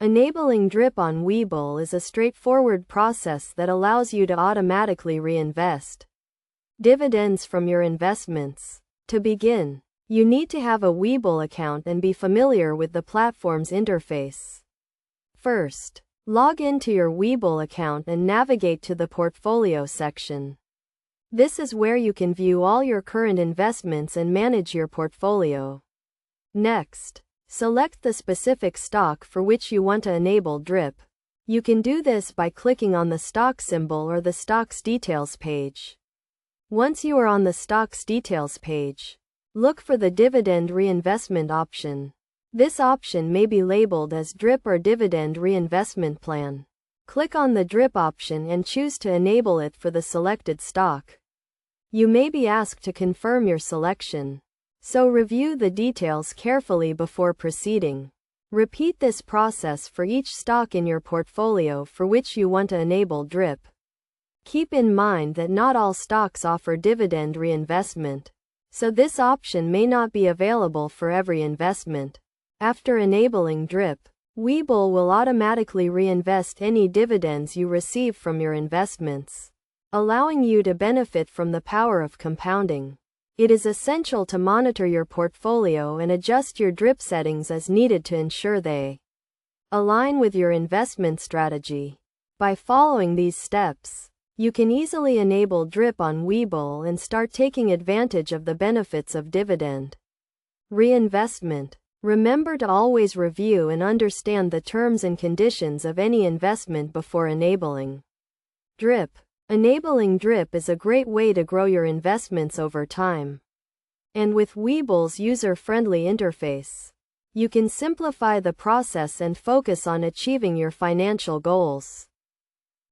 Enabling DRIP on Webull is a straightforward process that allows you to automatically reinvest dividends from your investments. To begin, you need to have a Webull account and be familiar with the platform's interface. First, log into your Webull account and navigate to the Portfolio section. This is where you can view all your current investments and manage your portfolio. Next, select the specific stock for which you want to enable DRIP. You can do this by clicking on the stock symbol or the Stocks Details page. Once you are on the Stocks Details page, look for the Dividend Reinvestment option. This option may be labeled as DRIP or Dividend Reinvestment Plan. Click on the DRIP option and choose to enable it for the selected stock. You may be asked to confirm your selection, so review the details carefully before proceeding. Repeat this process for each stock in your portfolio for which you want to enable DRIP. Keep in mind that not all stocks offer dividend reinvestment, so this option may not be available for every investment. After enabling DRIP, Webull will automatically reinvest any dividends you receive from your investments, allowing you to benefit from the power of compounding. It is essential to monitor your portfolio and adjust your DRIP settings as needed to ensure they align with your investment strategy. By following these steps, you can easily enable DRIP on Webull and start taking advantage of the benefits of dividend reinvestment. Remember to always review and understand the terms and conditions of any investment before enabling DRIP. Enabling DRIP is a great way to grow your investments over time. And with Webull's user-friendly interface, you can simplify the process and focus on achieving your financial goals.